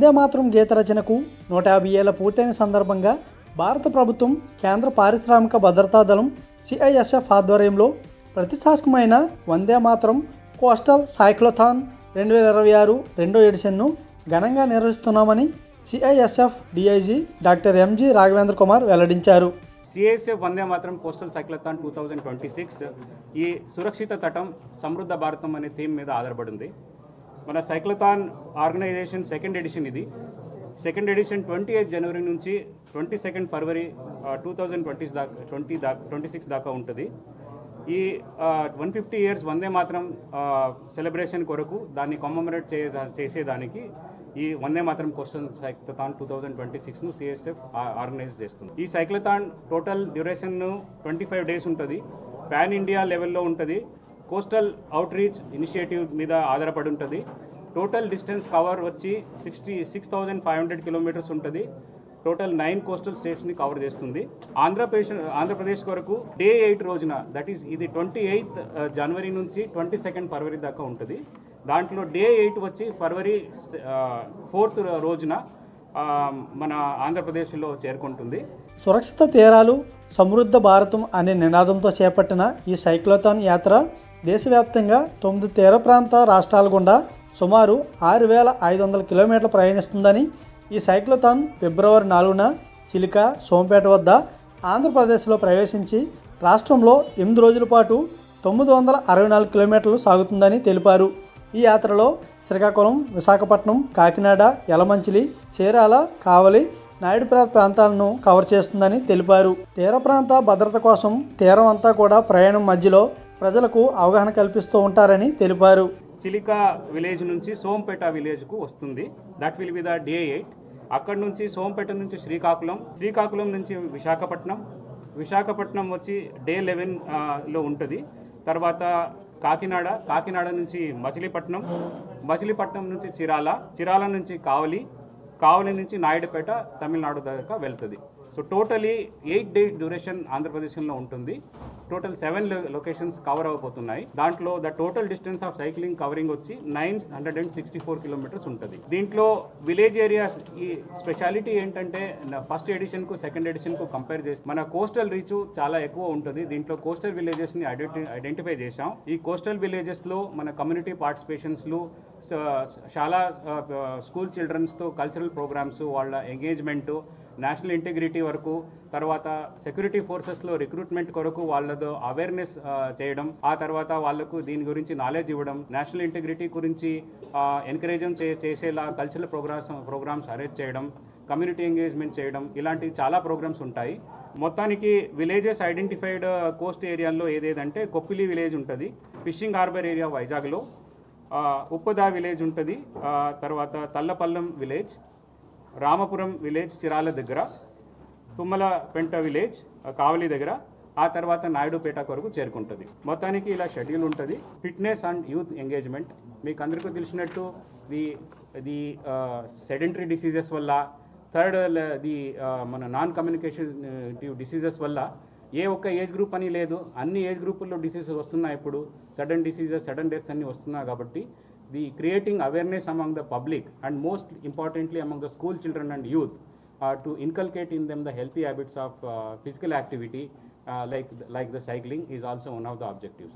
వందే మాతరం గీత రచనకు 150 ఏళ్ల పూర్తయిన సందర్భంగా భారత ప్రభుత్వం కేంద్ర పారిశ్రామిక భద్రతా దళం సిఐఎస్ఎఫ్ ఆధ్వర్యంలో ప్రతిష్టాత్మకమైన వందే మాతరం కోస్టల్ సైక్లోథాన్ 2026 రెండో ఎడిషన్ను ఘనంగా నిర్వహిస్తున్నామని CISF DIG doctor MG Raghavendra Kumar వెల్లడించారు. CISF Vande Mataram coastal cyclothon 2026 ఈ సురక్షిత తటం సమృద్ధ భారతం అనే థీమ్ మీద ఆధారపడింది. మన సైక్లోథాన్ ఆర్గనైజేషన్ సెకండ్ ఎడిషన్ ఇది. సెకండ్ ఎడిషన్ 28 జనవరి నుంచి 22 ఫిబ్రవరి 2026 దాకా ఉంటుంది. ఈ 150 ఇయర్స్ వందే మాత్రం సెలబ్రేషన్ కొరకు దాన్ని కమమరేట్ చేసేదానికి ఈ వందే మాత్రం కోస్టల్ సైక్లోథాన్ 2026ను సిఎస్ఎఫ్ ఆర్గనైజ్ చేస్తుంది. ఈ సైక్లోథాన్ టోటల్ డ్యూరేషన్ 25 డేస్ ఉంటుంది. పాన్ ఇండియా లెవెల్లో ఉంటుంది. కోస్టల్ అవుట్ రీచ్ ఇనిషియేటివ్ మీద ఆధారపడి ఉంటుంది. టోటల్ డిస్టెన్స్ కవర్ వచ్చి 66,500 కిలోమీటర్స్ ఉంటుంది. టోటల్ 9 కోస్టల్ స్టేట్స్ని కవర్ చేస్తుంది. ఆంధ్రప్రదేశ్ వరకు డే 8 రోజున, దట్ ఈస్ ఇది 28 జనవరి నుంచి 22 ఫిబ్రవరి దాకా ఉంటుంది. దాంట్లో డే 8 వచ్చి ఫిబ్రవరి 4th రోజున మన ఆంధ్రప్రదేశ్లో చేరుకుంటుంది. సురక్షిత తీరాలు సమృద్ధ భారతం అనే నినాదంతో చేపట్టిన ఈ సైక్లోథాన్ యాత్ర దేశవ్యాప్తంగా 9 తీర ప్రాంత రాష్ట్రాల గుండా సుమారు 6,500 కిలోమీటర్లు ప్రయాణిస్తుందని, ఈ సైక్లోథాన్ ఫిబ్రవరి 4న చిలిక సోంపేట వద్ద ఆంధ్రప్రదేశ్లో ప్రవేశించి రాష్ట్రంలో 8 రోజుల పాటు 964 కిలోమీటర్లు సాగుతుందని తెలిపారు. ఈ యాత్రలో శ్రీకాకుళం, విశాఖపట్నం, కాకినాడ, యలమంచిలి, చీరాల, కావలి, నాయుడుపేట ప్రాంతాలను కవర్ చేస్తుందని తెలిపారు. తీర ప్రాంత భద్రత కోసం తీరం అంతా కూడా ప్రయాణం మధ్యలో ప్రజలకు అవగాహన కల్పిస్తూ ఉంటారని తెలిపారు. చిలిక విలేజ్ నుంచి సోంపేట విలేజ్కు వస్తుంది. That will be the day 8. అక్కడ నుంచి సోంపేట నుంచి శ్రీకాకుళం నుంచి విశాఖపట్నం వచ్చి డే 11లో ఉంటుంది. తర్వాత కాకినాడ నుంచి మచిలీపట్నం నుంచి చిరాల నుంచి కావలి నుంచి నాయుడుపేట తమిళనాడు దాకా వెళ్తుంది. సో టోటలీ 8 డేస్ డ్యూరేషన్ ఆంధ్రప్రదేశ్లో ఉంటుంది. టోటల్ 7 లొకేషన్స్ కవర్ అవబోతున్నాయి. దాంట్లో the total distance of cycling covering వచ్చి 964 కిలోమీటర్స్ ఉంటుంది. దీంట్లో విలేజ్ ఏరియాస్ ఈ స్పెషాలిటీ ఏంటంటే ఫస్ట్ ఎడిషన్కు సెకండ్ ఎడిషన్కు కంపేర్ చేసి మన కోస్టల్ రీచ్ చాలా ఎక్కువ ఉంటుంది. దీంట్లో కోస్టల్ విలేజెస్ని ఐడెంటిఫై చేశాం. ఈ కోస్టల్ విలేజెస్లో మన కమ్యూనిటీ పార్టిసిపేషన్స్లు, చాలా స్కూల్ చిల్డ్రన్స్తో కల్చరల్ ప్రోగ్రామ్స్, వాళ్ళ ఎంగేజ్మెంటు, నేషనల్ ఇంటిగ్రిటీ వరకు, తర్వాత సెక్యూరిటీ ఫోర్సెస్లో రిక్రూట్మెంట్ కొరకు వాళ్ళతో అవేర్నెస్ చేయడం, ఆ తర్వాత వాళ్ళకు దీని గురించి నాలెడ్జ్ ఇవ్వడం, నేషనల్ ఇంటిగ్రిటీ గురించి ఎంకరేజ్ చేసేలా కల్చరల్ ప్రోగ్రామ్స్ అరేంజ్ చేయడం, కమ్యూనిటీ ఎంగేజ్మెంట్ చేయడం, ఇలాంటి చాలా ప్రోగ్రామ్స్ ఉంటాయి. మొత్తానికి విలేజెస్ ఐడెంటిఫైడ్ కోస్ట్ ఏరియాల్లో ఏదేదంటే కొప్పిలి విలేజ్ ఉంటుంది, ఫిషింగ్ హార్బర్ ఏరియా వైజాగ్లో, ఉప్పదా విలేజ్ ఉంటుంది, తర్వాత తల్లపల్లం విలేజ్, రామపురం విలేజ్ చిరాల దగ్గర, తుమ్మలపెంట విలేజ్ కావలి దగ్గర, ఆ తర్వాత నాయుడుపేట వరకు చేరుకుంటుంది. మొత్తానికి ఇలా షెడ్యూల్ ఉంటుంది. ఫిట్నెస్ అండ్ యూత్ ఎంగేజ్మెంట్ మీకు అందరికీ తెలిసినట్టు ది సెడెంటరీ డిసీజెస్ వల్ల, మన నాన్ కమ్యూనికేటివ్ డిసీజెస్ వల్ల ఏ ఒక్క ఏజ్ గ్రూప్ అని లేదు, అన్ని ఏజ్ గ్రూపుల్లో డిసీజెస్ వస్తున్నాయి. ఇప్పుడు సడన్ డెత్స్ అన్ని వస్తున్నాయి. కాబట్టి the creating awareness among the public and most importantly among the school children and youth to inculcate in them the healthy habits of physical activity like the cycling is also one of the objectives.